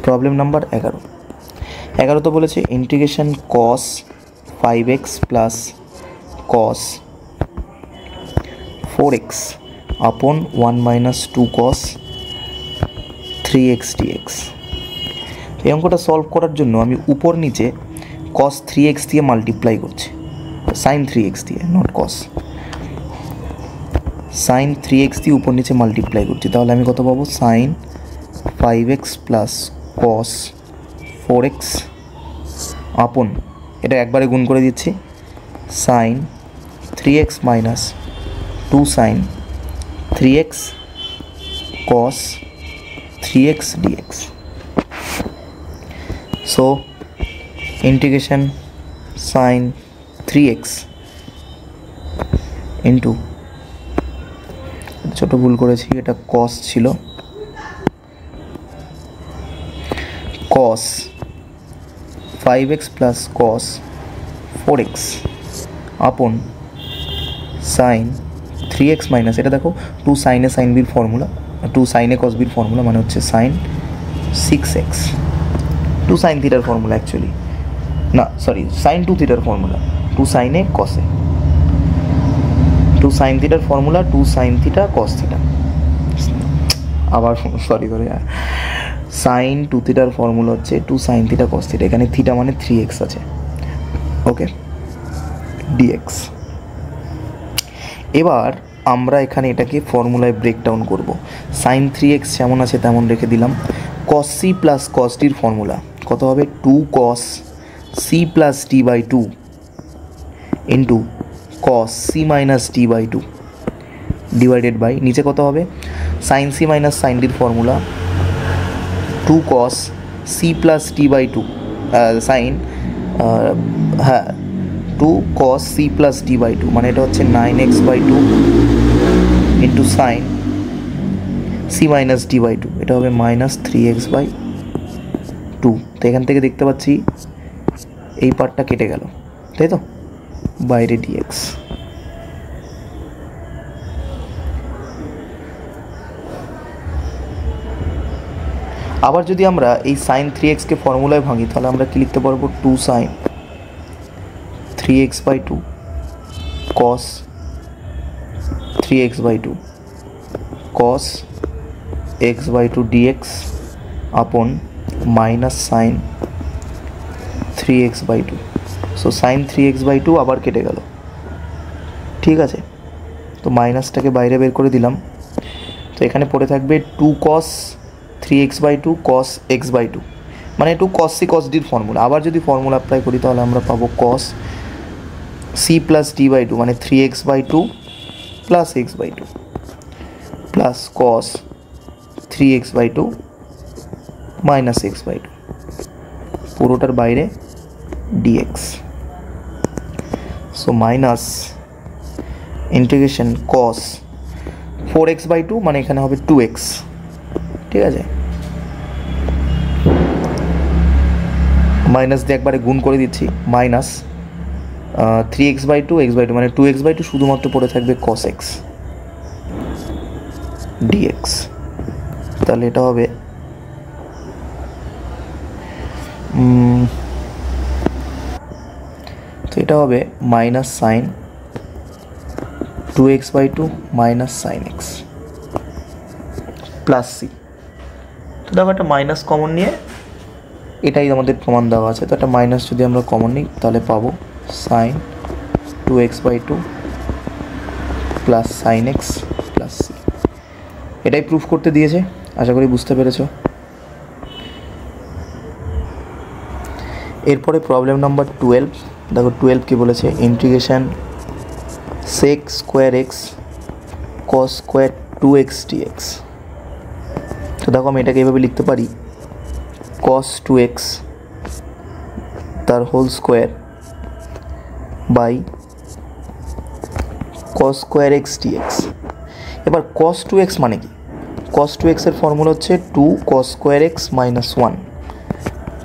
প্রবলেম নাম্বার 11 তো বলেছে ইন্টিগ্রেশন কস 5x প্লাস কস 4x আপন 1 মাইনাস 2 কস 3x dx। এই অঙ্কটা সলভ করার জন্য আমি উপর নিচে কস 3x দিয়ে মাল্টিপ্লাই করছি, সাইন 3x দিয়ে, নট কস, সাইন 3x দিয়ে উপর নিচে মাল্টিপ্লাই করছি। তাহলে আমি কত পাবো, sign 5x plus cos 4x আপন, এটা একবারে গুণ করে দিচ্ছি, sine 3x minus 2 sine 3x cos 3x dx। So integration sine 3x into, ছোটো ভুল করেছি, এটা কস ছিল, cos 5x plus cos 4x আপন সাইন 3x মাইনাস, এটা দেখো 2 সাইনে সাইন বির ফর্মুলা, 2 সাইনে কস বির ফর্মুলা মানে হচ্ছে সাইন 6x, 2 সাইন থিটার ফর্মুলা অ্যাকচুয়ালি, না সরি সাইন 2 থিটার ফর্মুলা, 2 সাইনে কসে, 2 সাইন থিটার formula 2 sine theta cos theta, আবার সরি করে, সাইন 2 থিটার ফর্মুলা হচ্ছে 2 সাইন থিটা কস থিটা, এখানে থিটা মানে 3x আছে। ওকে, dx। এবার আমরা এখানে এটাকে ফর্মুলায় ব্রেকডাউন করব। সাইন 3x যেমন আছে তেমন রেখে দিলাম। কস সি প্লাস কস টির ফর্মুলা কত হবে, 2 cos C plus T by 2 into cos C minus T by 2 divided by, নিচে কত হবে, সাইন সি মাইনাস সাইন ডির formula 2 cos c plus T by 2 sine, হ্যাঁ 2 cos c plus T by 2 মানে এটা হচ্ছে 9x/2 into sine c minus T by 2, এটা হবে মাইনাস 3x/2। তো এখান থেকে দেখতে পাচ্ছি এই পার্টটা কেটে গেল, তাই তো, বাইরে dx। আবার যদি আমরা এই সাইন 3x-কে ফর্মুলায় ভাঙি তাহলে আমরা কি লিখতে পারবো, 2 sine 3x/2 cos 3x/2 cos x/2 dx upon minus sine 3x/2। So sine 3x/2 আবার কেটে গেল, ঠিক আছে, তো মাইনাসটাকে বাইরে বের করে দিলাম। তো এখানে পড়ে থাকবে 2 cos 3x/2 cos x/2 মানে 2 cos c cos ডির ফর্মুলা। আবার যদি ফর্মুলা অ্যাপ্লাই করি তাহলে আমরা পাবো cos c প্লাস t/2 মানে 3x/2 plus x/2 plus cos 3x/2 minus x/2, পুরোটার বাইরে dx। So minus integration cos 4x/2 মানে এখানে হবে 2x, ঠিক আছে, মাইনাস দিয়ে একবারে গুণ করে দিচ্ছি, মাইনাস 3x/2 x/2 মানে 2x/2 শুধুমাত্র পড়ে থাকবে cos x dx। তাহলে এটা হবে তো এটা হবে minus sine 2x/2 minus sine x plus C. তো দেখো একটা মাইনাস কমন নিয়ে, এটাই আমাদের প্রমাণ দেওয়া আছে, তো একটা মাইনাস যদি আমরা কমন নিই তাহলে পাবো sine 2x/2 plus sine X plus C. এটাই প্রুফ করতে দিয়েছে, আশা করি বুঝতে পেরেছো। এরপরে প্রবলেম নাম্বার 12। দেখো 12 কি বলেছে, integration sec square X cos square 2x dx। তো দেখো আমি এটাকে এইভাবে লিখতে পারি, cos 2x তার whole square by cos square x dx। এবার cos 2x মানে কি? cos 2x এর ফর্মুলা হচ্ছে 2 cos স্কোয়ার x মাইনাস 1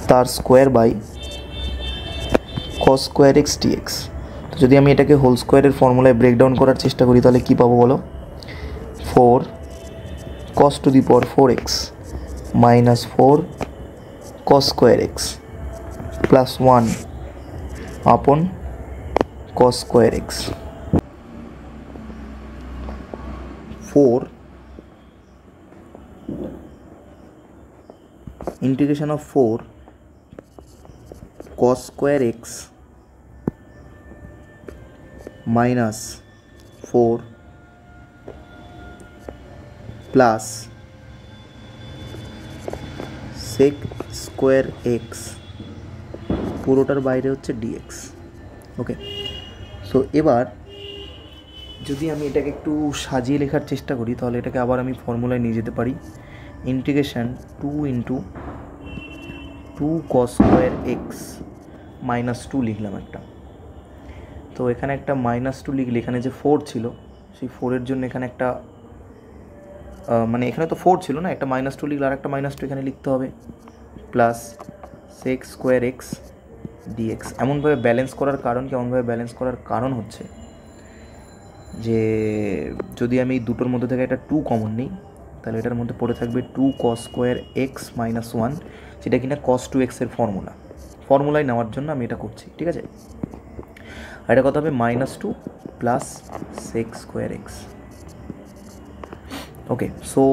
তার square by cos square x dx। তো যদি আমি এটাকে হোল স্কোয়ারের ফর্মুলায় ব্রেকডাউন করার চেষ্টা করি তাহলে কী পাবো বলো? 4 cos to the power 4x minus 4 cos square x plus 1 আপন cos square x। 4 integration of 4 cos square x minus 4 plus sec square x পুরোটার বাইরে হচ্ছে dx। ওকে, সো এবার যদি আমি এটাকে একটু সাজিয়ে লেখার চেষ্টা করি তাহলে এটাকে আবার আমি ফর্মুলায় নিয়ে যেতে পারি। Integration 2 into 2 cos square x minus 2 লিখলাম একটা। তো এখানে একটা মাইনাস 2 লিখলে এখানে যে 4 ছিল সেই 4-এর জন্য এখানে একটা মানে এখানে তো 4 ছিল না, একটা মাইনাস 2 লিখলে আর একটা মাইনাস 2 এখানে লিখতে হবে, plus sec square x dx. এমনভাবে ব্যালেন্স করার কারণ কি? এমনভাবে ব্যালেন্স করার কারণ হচ্ছে যে যদি আমি দুটোর মধ্যে থেকে একটা 2 কমন নিই তাহলে এটার মধ্যে পড়ে থাকবে 2 cos স্কোয়ার এক্স মাইনাস 1, যেটা কিনা cos 2x এর ফর্মুলায় নেওয়ার জন্য আমি এটা করছি, ঠিক আছে। আর এটা কত হবে? Minus 2 plus sec square x. Okay, so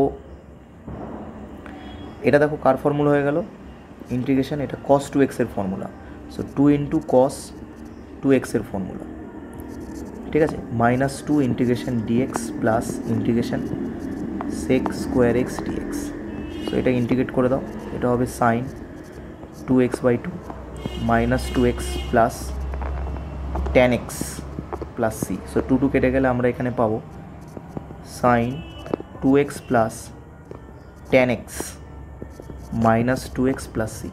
এটা দেখো কার ফর্মুলা হয়ে গেল? ইন্টিগ্রেশন, এটা cos 2x এর formula. So 2 into cos 2x এর ফর্মুলা, ঠিক আছে, minus 2 integration dx plus integration sec square x dx. So এটা ইন্টিগ্রেট করে দাও, এটা হবে sine 2x/2 minus 2x plus tan x plus C. So 2 কেটে গেলে আমরা এখানে পাবো sine 2x plus tan x minus 2x plus C.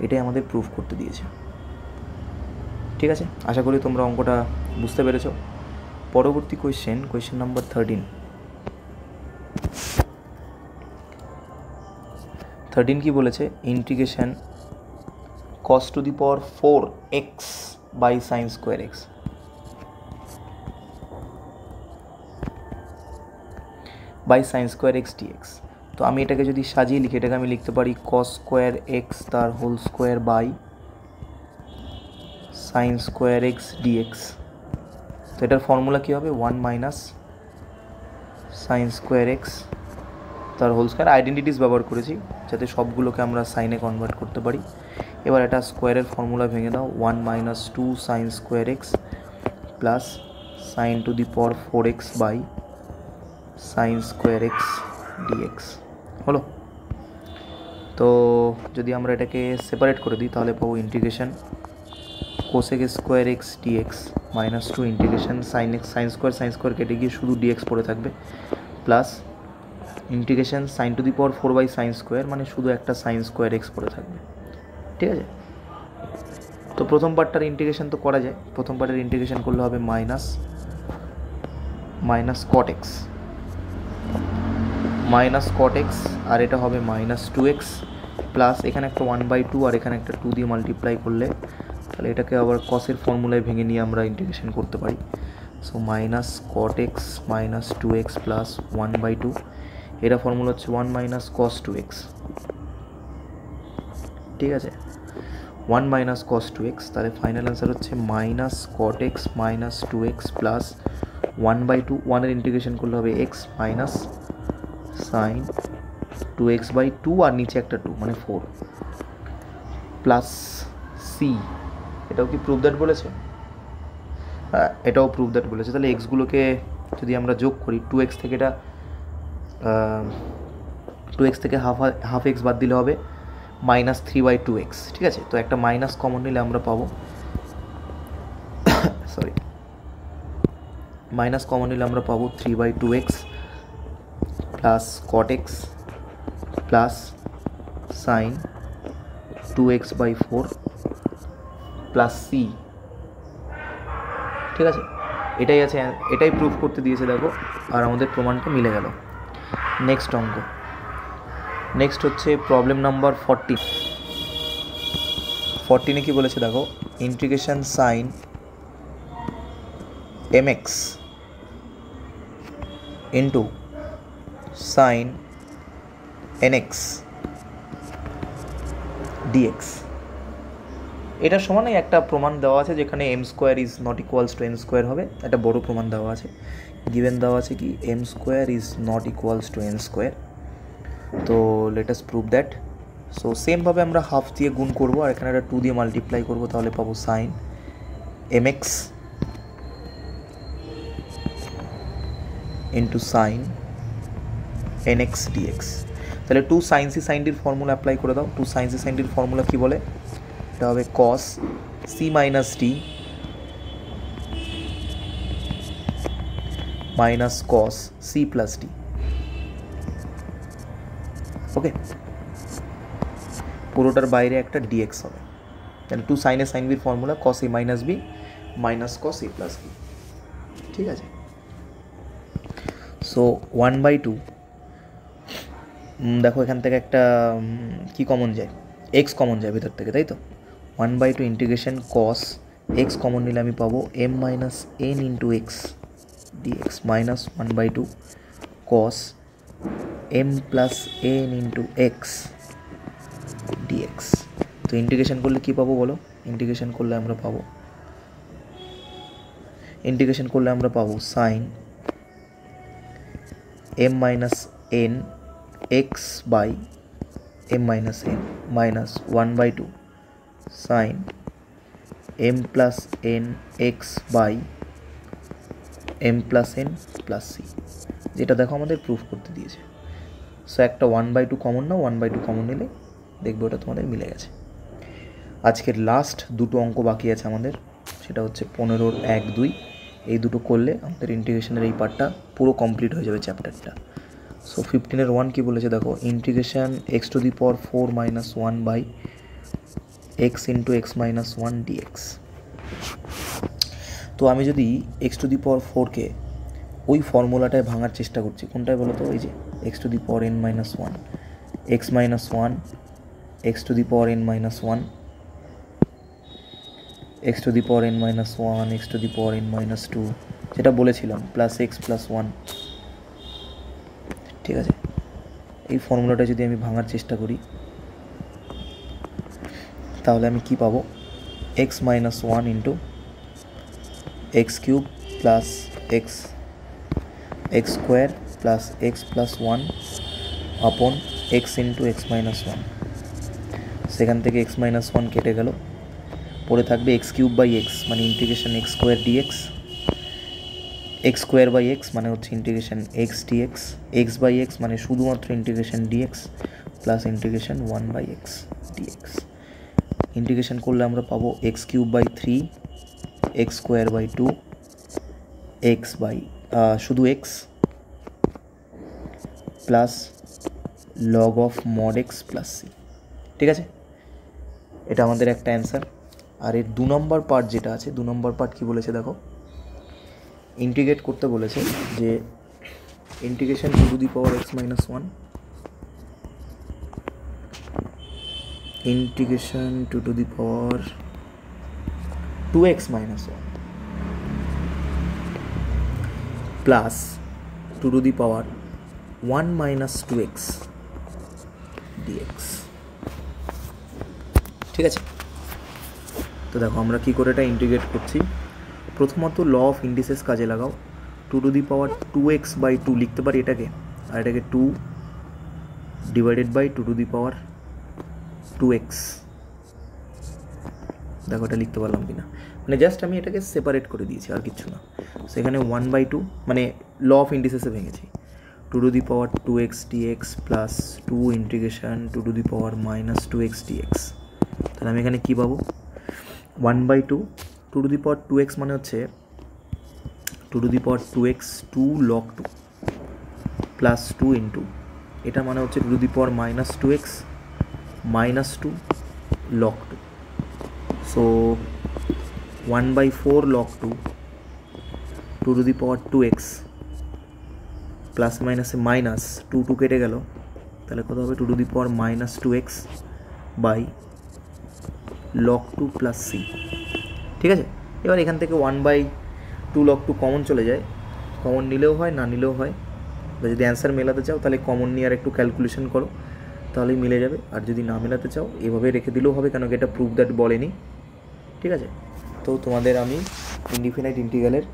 এটাই আমাদের প্রুফ করতে দিয়েছে, ঠিক আছে। আশা করি তোমরা অঙ্কটা বুঝতে পেরেছো। পরবর্তী কোয়েশ্চেন নাম্বার 13 কি বলেছে? Integration cos to the power 4x by sine square X by sine square x dx. তো আমি এটাকে যদি সাজিয়ে লিখি, এটাকে আমি লিখতে পারি cos স্কোয়ার এক্স তার whole square by sine square x dx. তো এটার ফর্মুলা কী হবে? 1 মাইনাস সাইন স্কোয়ার এক্স তার হোল স্কোয়ার। আইডেন্টিটিস ব্যবহার করেছি যাতে সবগুলোকে আমরা সাইনে কনভার্ট করতে পারি। এবার এটা স্কোয়ারের ফর্মুলা ভেঙে দাও, 1 minus 2 sine square X plus sine to the power 4x by sine square x dx হলো। তো যদি আমরা এটাকে সেপারেট করে দিই তাহলে পাবো integration cosec square x dx minus 2 integration sine X, sine square কেটে গিয়ে শুধু ডিএক্স পড়ে থাকবে, plus integration sine to the power 4 by sine square, মানে শুধু একটা সাইন স্কোয়ার এক্স পড়ে থাকবে, ঠিক আছে। তো প্রথম পার্টটার ইন্টিগ্রেশন তো করা যায়। প্রথম পার্টের ইন্টিগ্রেশন করলে হবে মাইনাস কট এক্স আর এটা হবে মাইনাস 2x প্লাস এখানে একটা 1/2 আর এখানে একটা 2 দিয়ে মাল্টিপ্লাই করলে তাহলে এটাকে আবার কসের ফর্মুলায় ভেঙে নিয়ে আমরা ইন্টিগ্রেশন করতে পারি। So minus cot x minus 2x plus 1/2, এটা ফর্মুলা হচ্ছে 1 মাইনাস কস 2x, ঠিক আছে, 1 মাইনাস কস 2x। তাহলে ফাইনাল অ্যান্সার হচ্ছে minus cot x minus 2x plus 1/2, 1-এর ইন্টিগ্রেশন করলে হবে x মাইনাস সাইন 2x/2 আর নিচে একটা 2 মানে 4 প্লাস সি। এটাও কি প্রুফ দ্যাট বলেছে? এটাও প্রুফ দ্যাট বলেছে। তাহলে এক্সগুলোকে যদি আমরা যোগ করি 2x থেকে এটা 2x থেকে হাফ এক্স বাদ দিলে হবে -3/2x, ঠিক আছে। তো একটা মাইনাস কমন নিলে আমরা পাবো মাইনাস কমন নিলে আমরা পাবো 3/2x plus cot x plus sign 2x/4 plus c, ঠিক আছে। এটাই আছে, এটাই প্রুফ করতে দিয়েছে দেখো, আর আমাদের প্রমাণটা মিলে গেল। নেক্সট অঙ্ক, নেক্সট হচ্ছে প্রবলেম নাম্বার 14 কি বলেছে দেখো, integration sign mx into sine nx dx। এটার সমানে একটা প্রমাণ দেওয়া আছে যেখানে m square is not equals to n square হবে, একটা বড় প্রমাণ দেওয়া আছে, গিভেন দেওয়া আছে কি m square is not equals to n square. তো let us prove that. So সেমভাবে আমরা হাফ দিয়ে গুণ করবো আর এখানে একটা 2 দিয়ে মাল্টিপ্লাই করবো, তাহলে পাবো sine mx into sine nx dx। তাহলে 2 sin c sin d formula apply করে দাও। 2 sin c sin d formula কি বলে, এটা হবে cos c মাইনাস d minus cos c plus d, okay. পুরোটার বাইরে একটা dx হবে, তাহলে 2 sin a sin b formula cos a minus b minus cos a plus b, ঠিক আছে। সো 1/2, দেখো এখান থেকে একটা কি কমন যায়, x কমন যায় ভিতর থেকে, তাই তো। 1/2 ইন্টিগ্রেশন cos x কমন নিলে আমি পাবো m minus n into X dx minus 1/2 cos m plus n into X dx। তো ইন্টিগ্রেশন করলে কি পাবো বলো, ইন্টিগ্রেশন করলে আমরা পাবো sine m minus n x by m minus n minus 1/2 sine m plus n x by m plus n plus c, যেটা দেখো আমাদের প্রুফ করতে দিয়েছে। সো একটা 1/2 কমন নাও, 1/2 কমন নিলে দেখবে ওটা তোমাদের মিলে গেছে। আজকের লাস্ট দুটো অঙ্ক বাকি আছে আমাদের, সেটা হচ্ছে 15-র 1-2, এই দুটো করলে আমাদের ইন্টিগ্রেশনের এই পার্টটা পুরো কমপ্লিট হয়ে যাবে চ্যাপ্টারটা। সো 15-এর 1 কি বলেছে দেখো, integration x⁴ minus 1 by x into x minus 1 dx। তো আমি যদি x⁴কে ওই ফর্মুলাটায় ভাঙার চেষ্টা করছি, কোনটায় বলো তো, ওই যে x⁴n minus 1 x minus 1 x⁴n minus 1 x⁴n minus 1 x⁴n minus 2, যেটা বলেছিলাম প্লাস x প্লাস 1, ঠিক আছে। এই ফর্মুলাটা যদি আমি ভাঙার চেষ্টা করি তাহলে আমি কি পাবো, x minus 1 into x cube plus x square plus x plus 1 আপন x ইন্টু x মাইনাস 1। সেখান থেকে x মাইনাস 1 কেটে গেল, পরে থাকবে x কিউব বাই x মানে integration x square dx, x square by x মানে হচ্ছে integration x dx, x by x মানে শুধুমাত্র integration dx plus integration 1 by x dx। Integration করলে আমরা পাবো x cube by 3 x square by 2 x by শুধু x plus log of mod x plus c, ঠিক আছে। এটা আমাদের একটা অ্যান্সার। আর এর 2 নম্বর পার্ট যেটা আছে, 2 নম্বর পার্ট কী বলেছে দেখো, ইন্টিগ্রেট করতে বলেছে যে integration 2x minus 1 integration 2x minus 1 plus 2 minus 2x dx, ঠিক আছে। তো দেখো আমরা কী করে এটা ইন্টিগ্রেট করছি, প্রথমত ল অফ ইন্ডিসেস কাজে লাগাও, 2x বাই 2 লিখতে পারি এটাকে, আর এটাকে 2 ডিভাইডেড বাই 2x, দেখো এটা লিখতে পারলাম কিনা, মানে জাস্ট আমি এটাকে সেপারেট করে দিয়েছি আর কিছু না। সেখানে 1/2 মানে ল অফ ইন্ডিসেসে ভেঙেছি, 2^2x dx plus 2 integration 2^-2x dx। তাহলে আমি এখানে কী পাবো, 1/2 2^2x মানে হচ্ছে 2^2x 2 log 2 প্লাস 2 ইন্টু এটা মানে হচ্ছে 2^-2x minus 2 log 2। So 1/4 log 2 2^2x plus মাইনাসে মাইনাস 2 কেটে গেল, তাহলে কত হবে 2^-2x by log 2 plus c। ঠিক আছে, এবার এখান থেকে 1/2 log 2 কমন চলে যায়, কমন নিলেও হয় না নিলেও হয়, যদি অ্যান্সার মেলাতে চাও তাহলে কমন নিয়ে আর একটু ক্যালকুলেশন করো, তাহলেই মিলে যাবে। আর যদি না মেলাতে চাও এভাবে রেখে দিলেও হবে, কেন কি এটা প্রুফ দ্যাট বলেনি। ঠিক আছে, তো তোমাদের আমি ইনডিফিনাইট ইন্টিগ্রালের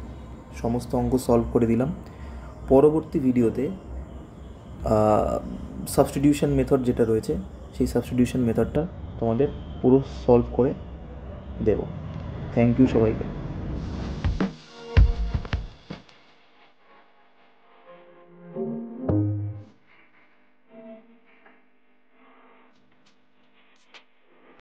সমস্ত অঙ্ক সলভ করে দিলাম। পরবর্তী ভিডিওতে সাবস্টিটিউশন মেথড যেটা রয়েছে সেই সাবস্টিটিউশন মেথডটা তোমাদের পুরো সলভ করে দেব। থ্যাংক ইউ সবাইকে।